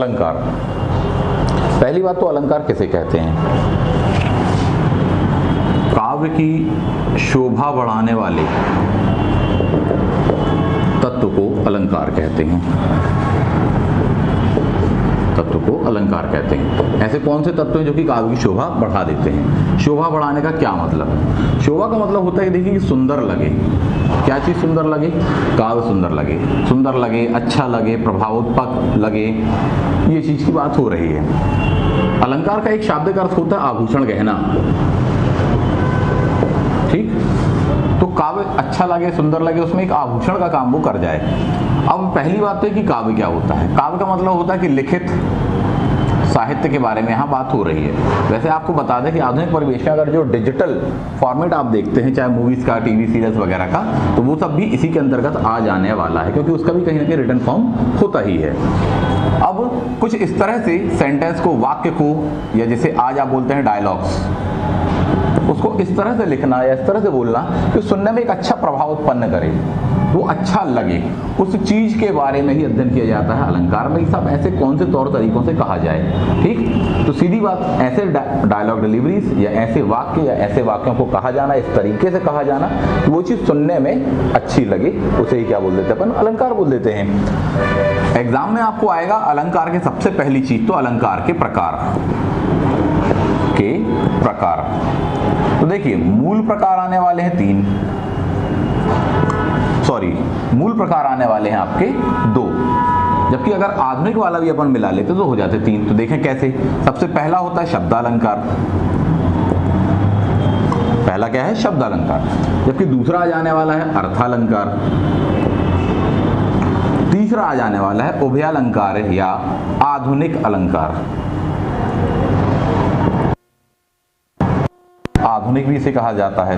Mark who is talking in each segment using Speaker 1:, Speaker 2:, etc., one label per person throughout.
Speaker 1: अलंकार। पहली बात तो अलंकार किसे कहते हैं? काव्य की शोभा बढ़ाने वाले तत्व को अलंकार कहते हैं। तत्व को अलंकार कहते हैं। ऐसे कौन से तत्व हैं जो कि काव्य की शोभा बढ़ा देते हैं? शोभा बढ़ाने का क्या मतलब है? शोभा का मतलब होता है कि देखिए सुंदर लगे। क्या चीज सुंदर लगे? काव्य सुंदर लगे, सुंदर लगे, अच्छा लगे, प्रभावोत्पक लगे, ये चीज की बात हो रही है। अलंकार का एक शाब्दिक अर्थ होता है आभूषण, गहना। ठीक, तो काव्य अच्छा लगे, सुंदर लगे, उसमें एक आभूषण का काम वो कर जाए। अब पहली बात तो है कि काव्य क्या होता है। काव्य का मतलब होता है कि लिखित साहित्य के बारे में यहाँ बात हो रही है। वैसे आपको बता दें कि आधुनिक परिवेश में अगर जो डिजिटल फॉर्मेट आप देखते हैं, चाहे मूवीज का, टीवी सीरियल्स वगैरह का, तो वो सब भी इसी के अंतर्गत आ जाने वाला है, क्योंकि उसका भी कहीं ना कहीं रिटन फॉर्म होता ही है। अब कुछ इस तरह से सेंटेंस को, वाक्य को, या जैसे आज आप बोलते हैं डायलॉग्स, उसको इस तरह से लिखना या इस तरह से बोलना कि सुनने में एक अच्छा प्रभाव उत्पन्न करे, वो अच्छा लगे, उस चीज के बारे में ही अध्ययन किया जाता है अलंकार में। सब ऐसे कौन से तौर तरीकों से कहा जाए। ठीक, तो सीधी बात, ऐसे डायलॉग डिलीवरीज या ऐसे वाक्य या ऐसे वाक्यों को कहा जाना, इस तरीके से कहा जाना कि वो चीज सुनने में अच्छी लगे, उसे ही क्या बोल देते हैं अपन? अलंकार बोल देते हैं। एग्जाम में आपको आएगा अलंकार के सबसे पहली चीज तो अलंकार के प्रकार। तो देखिए मूल प्रकार आने वाले हैं 3, मूल प्रकार आने वाले हैं आपके 2, जबकि अगर आधुनिक वाला भी अपन मिला लेते तो हो जाते 3। तो देखें कैसे। सबसे पहला होता है शब्दालंकार। पहला क्या है? शब्दालंकार। जबकि दूसरा आ जाने वाला है अर्थालंकार। तीसरा आ जाने वाला है उभयालंकार या आधुनिक अलंकार। आधुनिक भी इसे कहा जाता है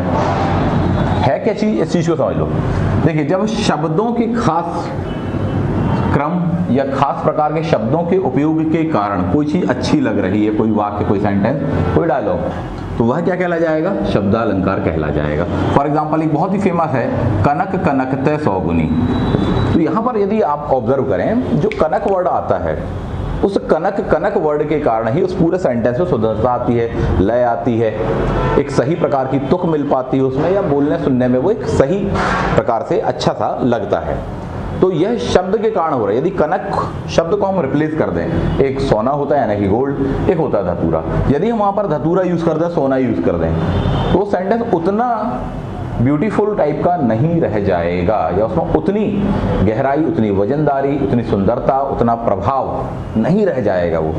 Speaker 1: क्या चीज? इस चीज को समझ लो। देखिए, जब शब्दों के खास क्रम या खास प्रकार के शब्दों के उपयोग के कारण कोई चीज अच्छी लग रही है, कोई वाक्य, कोई सेंटेंस, कोई डायलॉग, तो वह क्या कहला जाएगा? शब्दालंकार कहला जाएगा। फॉर एग्जाम्पल एक बहुत ही फेमस है, कनक कनकते सौगुनी। तो यहाँ पर यदि आप ऑब्जर्व करें, जो कनक वर्ड आता है, उस कनक वर्ड के कारण ही उस पूरे सेंटेंस में सुंदरता आती है, लय आती है, एक सही प्रकार की तुक मिल पाती है उसमें, या बोलने सुनने में वो एक सही प्रकार से अच्छा सा लगता है। तो यह शब्द के कारण हो रहा है। यदि कनक शब्द को हम रिप्लेस कर दें, एक सोना होता है यानी कि गोल्ड, एक होता है धतूरा, यदि हम वहां पर धतूरा यूज कर दें, सोना यूज कर दें, तो वो सेंटेंस उतना ब्यूटीफुल टाइप का नहीं रह जाएगा, या उसमें उतनी गहराई, उतनी वजनदारी, उतनी सुंदरता, उतना प्रभाव नहीं रह जाएगा वो।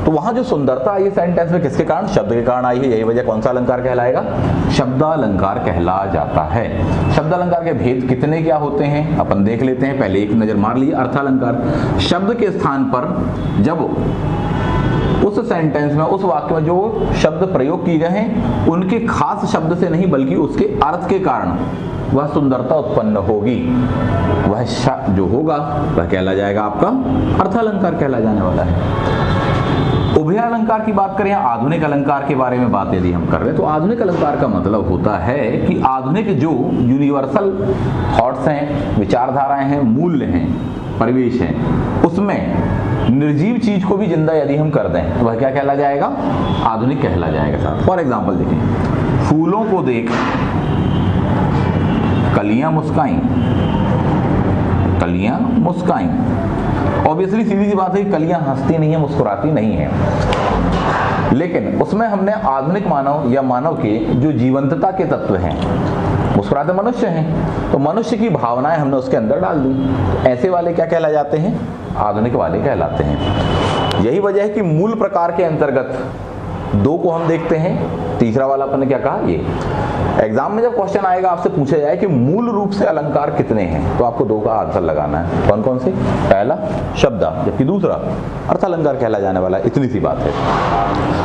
Speaker 1: तो वहां जो सुंदरता आई है सेंटेंस में, किसके कारण? शब्द के कारण आई है। यही वजह कौन सा अलंकार कहलाएगा? शब्दालंकार कहला जाता है। शब्दालंकार के भेद कितने क्या होते हैं अपन देख लेते हैं। पहले एक नजर मार ली। अर्थालंकार, शब्द के स्थान पर जब उस सेंटेंस में, उस वाक्य में जो शब्द प्रयोग किए गए हैं, उनके खास शब्द से नहीं बल्कि उसके अर्थ के कारण वह सुंदरता उत्पन्न होगी, वह जो होगा वह कहला जाएगा आपका अर्थालंकार कहला जाने वाला है। उभयालंकार की बात करें, आधुनिक अलंकार के बारे में बात यदि हम कर रहे हैं, तो आधुनिक अलंकार का मतलब होता है कि आधुनिक जो यूनिवर्सल थॉट्स हैं, विचारधाराएं हैं, मूल्य हैं, परिवेश है, उसमें निर्जीव चीज को भी जिंदा यदि हम कर दें तो वह क्या कहला जाएगा? आधुनिक कहला जाएगा साहब। फॉर एग्जाम्पल देखें, फूलों को देख कलियां मुस्काई, कलियां मुस्काई। ऑब्वियसली सीधी सी बात है कि कलियां हंसती नहीं है, मुस्कुराती नहीं है, लेकिन उसमें हमने आधुनिक मानव या मानव के जो जीवंतता के तत्व हैं, मुस्कुराते मनुष्य हैं, तो मनुष्य की भावनाएं हमने उसके अंदर डाल दी। ऐसे वाले क्या कहला जाते हैं? आधुनिक वाले कहलाते हैं। यही वजह है कि मूल प्रकार के अंतर्गत 2 को हम देखते हैं, तीसरा वाला अपन ने क्या कहा? ये एग्जाम में जब क्वेश्चन आएगा, आपसे पूछा जाए कि मूल रूप से अलंकार कितने हैं, तो आपको 2 का आंसर लगाना है। कौन कौन से? पहला शब्द, जबकि दूसरा अर्थालंकार कहला जाने वाला है। इतनी सी बात है।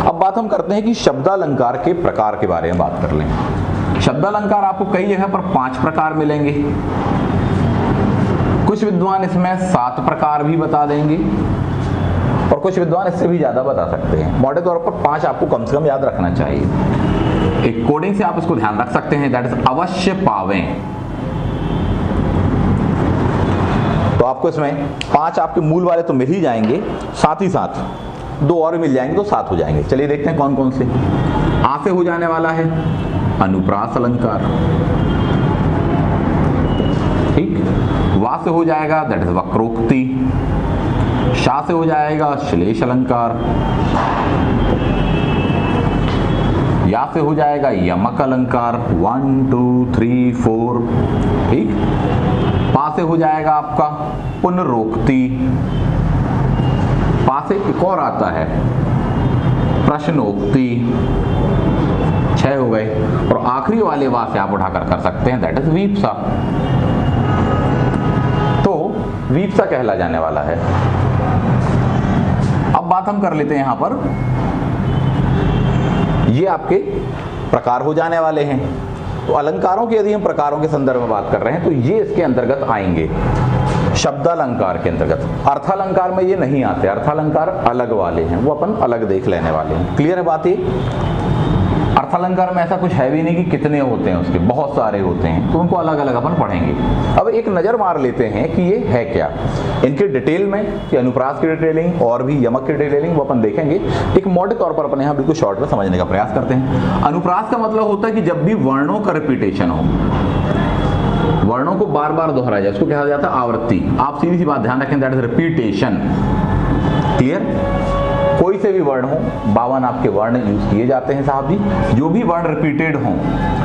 Speaker 1: अब बात हम करते हैं कि शब्दालंकार के प्रकार के बारे में बात कर लें। शब्दालंकार आपको कई जगह पर 5 प्रकार मिलेंगे, कुछ विद्वान इसमें 7 प्रकार भी बता देंगे, और कुछ विद्वान इससे भी ज्यादा बता सकते हैं। मोटे तौर पर 5 आपको कम से कम याद रखना चाहिए। एक कोडिंग से आप इसको ध्यान रख सकते हैं, दैट इज अवश्य पावें। तो तो आपको इसमें 5 आपके मूल वाले तो मिल ही जाएंगे, साथ ही साथ 2 और मिल जाएंगे तो 7 हो जाएंगे। चलिए देखते हैं कौन कौन से। आ से हो जाने वाला है अनुप्रास अलंकार, ठीक। वा से हो जाएगा दैट इज वक्रोक्ति। शा से हो जाएगा श्लेष अलंकार। या से हो जाएगा यमक अलंकार 1 2 3 4, ठीक। पा से हो जाएगा आपका पुनरोक्ति। पा से एक और आता है प्रश्नोक्ति, 6 हो गए। और आखिरी वाले वा से आप उठाकर कर सकते हैं दैट इज वीप्सा। तो वीप्सा कहला जाने वाला है। अब बात हम कर लेते हैं यहां पर, ये आपके प्रकार हो जाने वाले हैं। तो अलंकारों के यदि हम प्रकारों के संदर्भ में बात कर रहे हैं तो ये इसके अंतर्गत आएंगे, शब्दालंकार के अंतर्गत। अर्थालंकार में ये नहीं आते, अर्थालंकार अलग वाले हैं, वो अपन अलग देख लेने वाले हैं। क्लियर है बात ये? अर्थालंकार में ऐसा कुछ है भी नहीं कि कितने होते हैं, उसके बहुत सारे होते हैं, तो उनको अलग अलग अपन पढ़ेंगे। अब एक नजर मार लेते हैं कि ये है क्या, इनके डिटेल में, कि अनुप्रास की डिटेलिंग और भी यमक की डिटेलिंग, वो अपन देखेंगे। एक मोटे तौर पर अपन यहाँ बिल्कुल शॉर्ट में समझने का प्रयास करते हैं। अनुप्रास का मतलब होता है कि जब भी वर्णों का रिपीटेशन हो, वर्णों को बार बार दोहराया जाए, उसको कहा जाता है आवृत्ति। आप सीधी सी बात ध्यान रखें, दैट इज रिपीटेशन। क्लियर? कोई से भी वर्ण हो, 52 आपके वर्ण यूज किए जाते हैं साहब जी। जो भी वर्ण रिपीटेड हों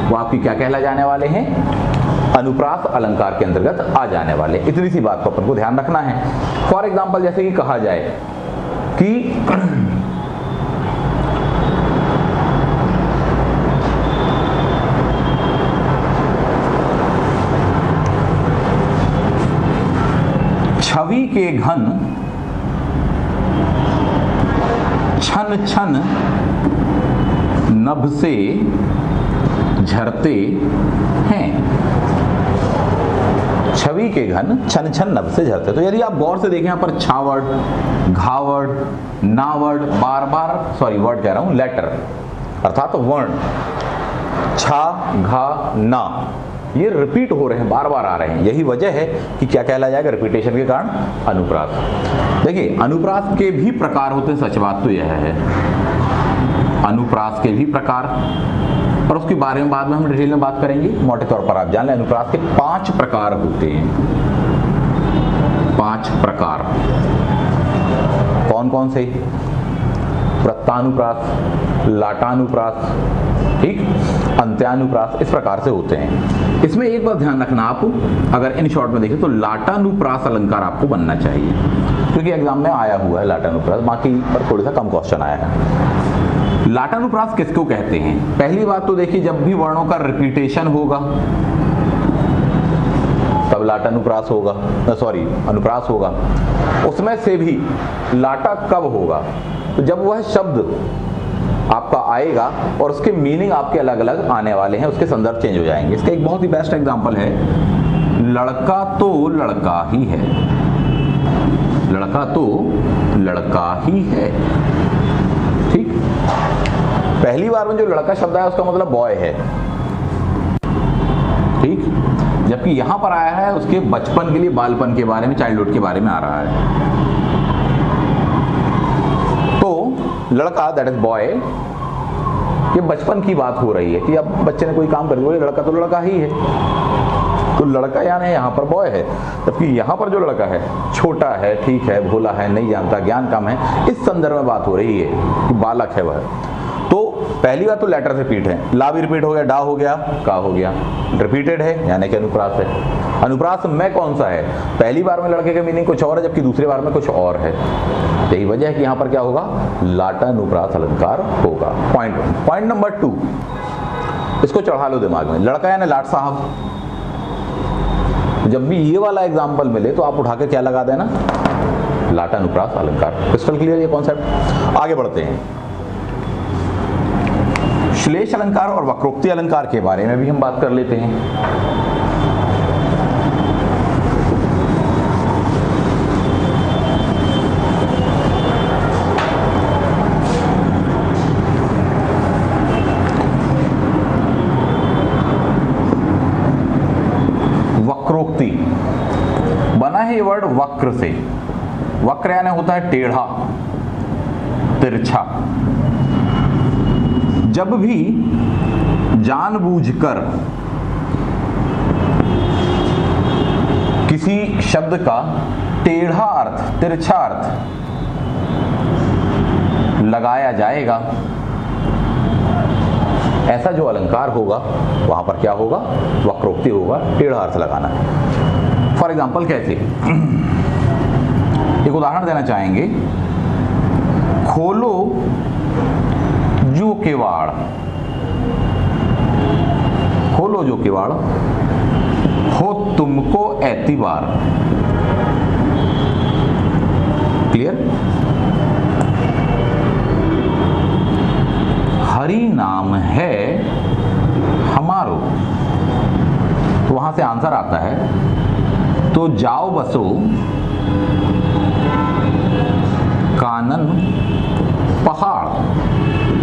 Speaker 1: वो आपकी क्या कहला जाने वाले हैं? अनुप्रास अलंकार के अंतर्गत आ जाने वाले। इतनी सी बात को अपन को ध्यान रखना है। फॉर एग्जाम्पल जैसे कि कहा जाए कि छवि के घन छन छन नभ से झरते हैं। छवि के घन छन छन नभ से झरते। तो यदि आप गौर से देखें, यहां पर छा वर्ड, घा वर्ड, ना वर्ड, बार बार, सॉरी वर्ड कह रहा हूं, लेटर अर्थात वर्ण, छा घा ना, ये रिपीट हो रहे हैं, बार बार आ रहे हैं। यही वजह है कि क्या कहला जाएगा रिपीटेशन के कारण अनुप्रास। देखिए अनुप्रास के भी प्रकार होते हैं, सच बात तो यह है, अनुप्रास के भी प्रकार, और उसके बारे में बाद में हम डिटेल में बात करेंगे। मोटे तौर पर आप जान लें अनुप्रास के 5 प्रकार होते हैं। 5 प्रकार कौन कौन से? वृत्तानुप्रास, लाटानुप्रास, ठीक, अंत्यानुप्रास, इस प्रकार से होते हैं। इसमें एक बात ध्यान रखना आप, अगर इन शॉर्ट में देखें तो लाटानुप्रास अलंकार आपको बनना चाहिए, क्योंकि एग्जाम में आया हुआ है लाटानुप्रास, बाकी पर थोड़ा सा कम क्वेश्चन आया है। लाटानुप्रास किसको कहते हैं? पहली बात तो देखिए, जब भी वर्णों का रिपीटेशन होगा तब लाटानुप्रास होगा, सॉरी अनुप्रास होगा। उसमें से भी लाटा कब होगा? तो जब वह शब्द आपका आएगा और उसके मीनिंग आपके अलग अलग आने वाले हैं, उसके संदर्भ चेंज हो जाएंगे। इसका एक बहुत ही बेस्ट एग्जांपल है, लड़का तो लड़का ही है। लड़का तो लड़का ही है, ठीक। पहली बार में जो लड़का शब्द आया उसका मतलब बॉय है, ठीक। जबकि यहां पर आया है उसके बचपन के लिए, बालपन के बारे में, चाइल्डहुड के बारे में आ रहा है। तो लड़का दैट इज बॉय, ये बचपन की बात हो रही है कि अब बच्चे ने कोई काम कर दिया, लड़का तो लड़का ही है, तो लड़का यानी यहाँ पर बॉय है। जबकि यहाँ पर जो लड़का है छोटा है, ठीक है, भोला है, नहीं जानता, ज्ञान कम है, इस संदर्भ में बात हो रही है कि बालक है वह। तो पहली बात तो लेटर रिपीट है, ला भी रिपीट हो गया, डा हो गया, का हो गया, रिपीटेड है यानी कि अनुप्रास है। अनुप्रास में कौन सा है? पहली बार में लड़के का मीनिंग कुछ और है, जबकि दूसरी बार में कुछ और है। यही वजह है कि यहाँ पर क्या होगा? लाटानुप्रास अलंकार होगा। पॉइंट नंबर 2, इसको चढ़ा लो दिमाग में, लड़का यानी लाट साहब। जब भी ये वाला एग्जाम्पल मिले तो आप उठा के क्या लगा देना? लाटानुप्रास अलंकार। क्रिस्टल क्लियर ये कॉन्सेप्ट? आगे बढ़ते हैं। श्लेष अलंकार और वक्रोक्ति अलंकार के बारे में भी हम बात कर लेते हैं। वक्रोक्ति बना है ये वर्ड वक्र से। वक्र यानी होता है टेढ़ा, तिरछा। जब भी जानबूझकर किसी शब्द का टेढ़ा अर्थ, तिरछा अर्थ लगाया जाएगा, ऐसा जो अलंकार होगा वहां पर क्या होगा? वक्रोक्ति होगा, टेढ़ा अर्थ लगाना। फॉर एग्जाम्पल कैसे? एक उदाहरण देना चाहेंगे। खोलो जो किवाड़, खोलो जो किवाड़, हो तुमको एतिबार। क्लियर? हरि नाम है हमारो, तो वहां से आंसर आता है तो जाओ बसो कानन पहाड़।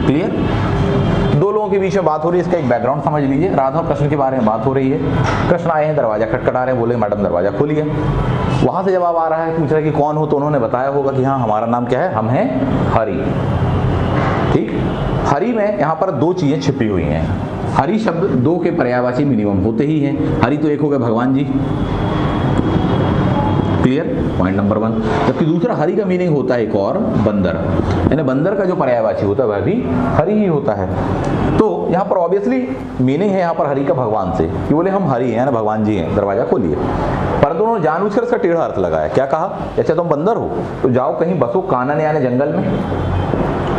Speaker 1: क्लियर? दो लोगों के बीच में बात हो रही है, इसका एक बैकग्राउंड समझ लीजिए। राधा और कृष्ण के बारे में बात हो रही है। कृष्ण आए हैं, दरवाजा खटखटा रहे हैं, बोले मैडम दरवाजा खोलिए। वहां से जवाब आ रहा है, पूछ रहा है कि कौन हो, तो उन्होंने बताया होगा कि हाँ हमारा नाम क्या है, हम हैं हरि। ठीक? हरि में यहां पर दो चीजें छिपी हुई हैं। हरि शब्द दो के पर्यायवाची मिनिमम होते ही हैं। हरि तो एक हो गया भगवान जी। क्लियर? Point number 1। जबकि दूसरा हरि का मीनिंग होता है एक और बंदर, यानी बंदर का जो पर्यायवाची होता है वह भी हरि ही होता है। तो यहाँ पर ऑब्वियसली मीनिंग है यहाँ पर हरि का भगवान से, कि बोले हम हरि हैं, भगवान जी हैं, दरवाजा खोलिए। परंतु उन्होंने जानबूझकर इसका टेढ़ा अर्थ लगाया। क्या कहा? अच्छा तुम बंदर हो तो जाओ कहीं बसो कानन यानी जंगल में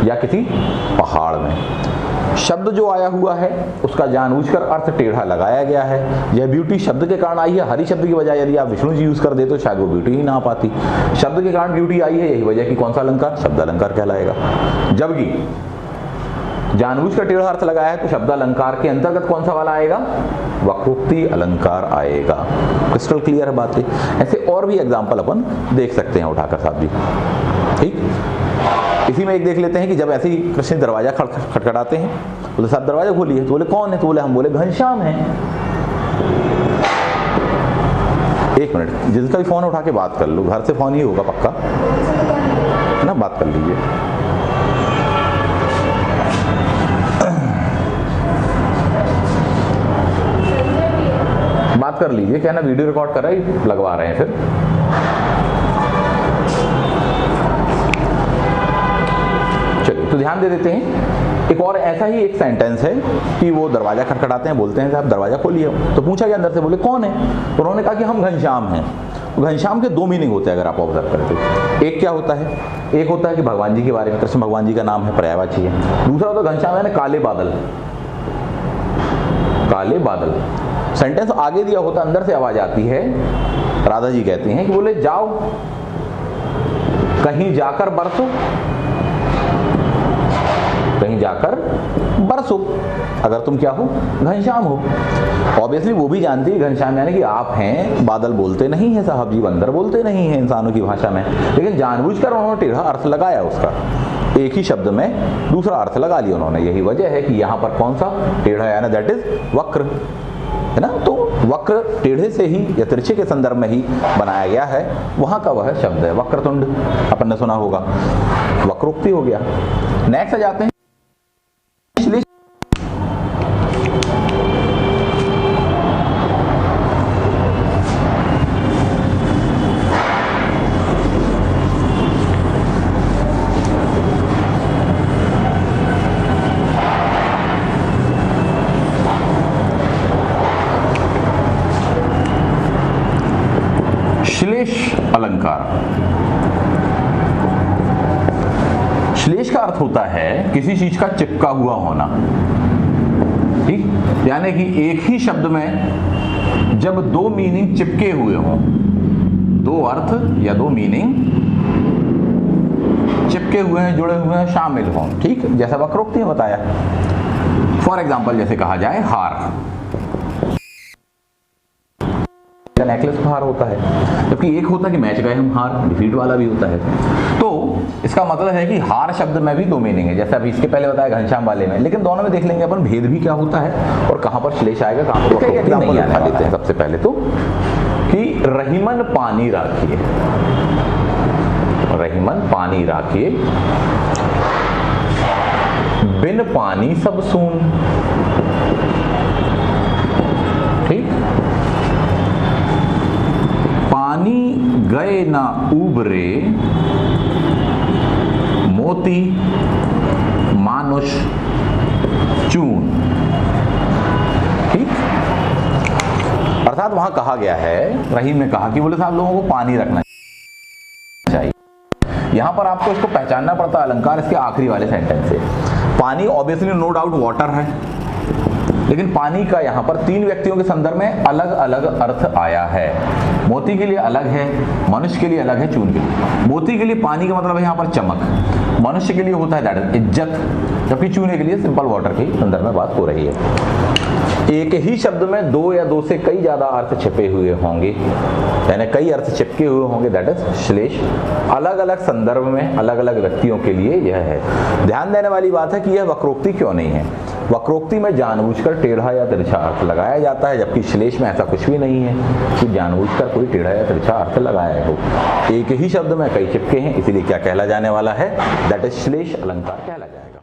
Speaker 1: या किसी पहाड़ में। शब्द जो आया हुआ है उसका जानबूझकर अर्थ टेढ़ा लगाया गया है। यह ब्यूटी शब्द के कारण आई है। हरि शब्द की बजाय यदि आप विष्णु जी यूज कर दे तो शायद वो ब्यूटी ही ना आ पाती। शब्द के कारण ब्यूटी आई है, यही वजह कि कौन सा अलंकार? शब्द अलंकार कहलाएगा। जबकि जानबूझकर टेढ़ा अर्थ लगाया है तो शब्द अलंकार के अंतर्गत कौन सा वाला आएगा? वक्रोक्ति अलंकार आएगा। क्रिस्टल क्लियर है बात? ऐसे और भी एग्जाम्पल अपन देख सकते हैं उठाकर साथ भी। ठीक? इसी में एक देख लेते हैं कि जब ऐसे ही कृष्ण दरवाजा खटखटाते हैं, बोले साहब दरवाजा खोलिए, तो बोले कौन है? तो बोले हम बोले घनश्याम है। एक मिनट, जिसका भी फोन उठा के बात कर लो, घर से फोन ही होगा पक्का ना, बात कर लीजिए। बात कर लीजिए, क्या ना वीडियो रिकॉर्ड कर रहा है, लगवा रहे हैं फिर। चलिए तो ध्यान दे देते हैं। एक और ऐसा ही एक सेंटेंस है कि वो दरवाजा खटखटाते हैं, बोलते हैं साहब दरवाजा खोलिए। तो पूछा गया अंदर से, बोले कौन है? तो उन्होंने कहा कि हम घनश्याम हैं। तो घनश्याम के दो मीनिंग होते हैं अगर आप ऑब्जर्व करते हो। एक क्या होता है? एक होता है कि भगवान जी के बारे में, कृष्ण भगवान जी का नाम है, पर्यायवाची है। दूसरा होता है घनश्याम यानी काले बादल। काले बादल सेंटेंस आगे दिया होता, अंदर से आवाज आती है, राधा जी कहती हैं कि बोले जाओ कहीं जाकर बरसो, कहीं जाकर बरसो, अगर तुम क्या हो? घनश्याम हो। ऑब्वियसली वो भी जानती है घनश्याम यानी कि आप हैं। बादल बोलते नहीं है साहब जी, बंदर बोलते नहीं है इंसानों की भाषा में, लेकिन जानबूझकर उन्होंने टेढ़ा अर्थ लगाया उसका। एक ही शब्द में दूसरा अर्थ लगा लिया उन्होंने। यही वजह है कि यहाँ पर कौन सा टेढ़ा यानी दैट इज वक्र, है ना। तो वक्र टेढ़े से ही या तिरछे के संदर्भ में ही बनाया गया है, वहां का वह शब्द है। वक्रतुंड अपन ने सुना होगा, वक्रोक्ति हो गया। नेक्स्ट आ जाते हैं श्लेष अलंकार। श्लेष का अर्थ होता है किसी चीज का चिपका हुआ होना। ठीक, यानी कि एक ही शब्द में जब दो मीनिंग चिपके हुए हों, दो अर्थ या दो मीनिंग चिपके हुए हैं, जुड़े हुए हैं, शामिल हों। ठीक, जैसा वक्रोक्ति में बताया। फॉर एग्जाम्पल जैसे कहा जाए हार, नेकलेस का हार होता है, जबकि एक होता है कि मैच गए हम हार, डिफीट वाला भी होता है। तो इसका मतलब है कि हार शब्द में भी दो मीनिंग है, जैसे अभी इसके पहले बताया घनश्याम वाले में, लेकिन दोनों में देख लेंगे अपन भेद भी क्या होता है और कहाँ पर श्लेष आएगा, कहाँ पर एग्जाम्पल उठा लेते हैं। सबसे पहले तो कि रहीमन पानी राखिए, रहीमन पानी राखिए, बिन पानी सब सून। ठीक, पानी गए ना उबरे, मोती मानुष चून। ठीक, अर्थात वहां कहा गया है, रहीम ने कहा कि बोले साहब लोगों को पानी रखना चाहिए। यहां पर आपको इसको पहचानना पड़ता है अलंकार इसके आखिरी वाले सेंटेंस से। पानी ऑब्वियसली नो डाउट वाटर है, लेकिन पानी का यहाँ पर तीन व्यक्तियों के संदर्भ में अलग अलग अर्थ आया है। मोती के लिए अलग है, मनुष्य के लिए अलग है, चून के लिए। मोती के लिए पानी का मतलब है यहाँ पर चमक, मनुष्य के लिए होता है दैट इज इज्जत, जबकि चूने के लिए सिंपल वाटर के संदर्भ में बात हो रही है। एक ही शब्द में दो या दो से कई ज्यादा अर्थ छिपे हुए होंगे, यानी कई अर्थ चिपके हुए होंगे, दैट इज श्लेष। अलग अलग संदर्भ में अलग अलग व्यक्तियों के लिए यह है। ध्यान देने वाली बात है कि यह वक्रोक्ति क्यों नहीं है। वक्रोक्ति में जानबूझकर टेढ़ा या तिरछा अर्थ लगाया जाता है, जबकि श्लेष में ऐसा कुछ भी नहीं है कि जानबूझकर कोई टेढ़ा या तिरछा अर्थ लगाया हो। एक ही शब्द में कई चिपके हैं, इसीलिए क्या कहला जाने वाला है, दैट इज श्लेष अलंकार कहला जाएगा।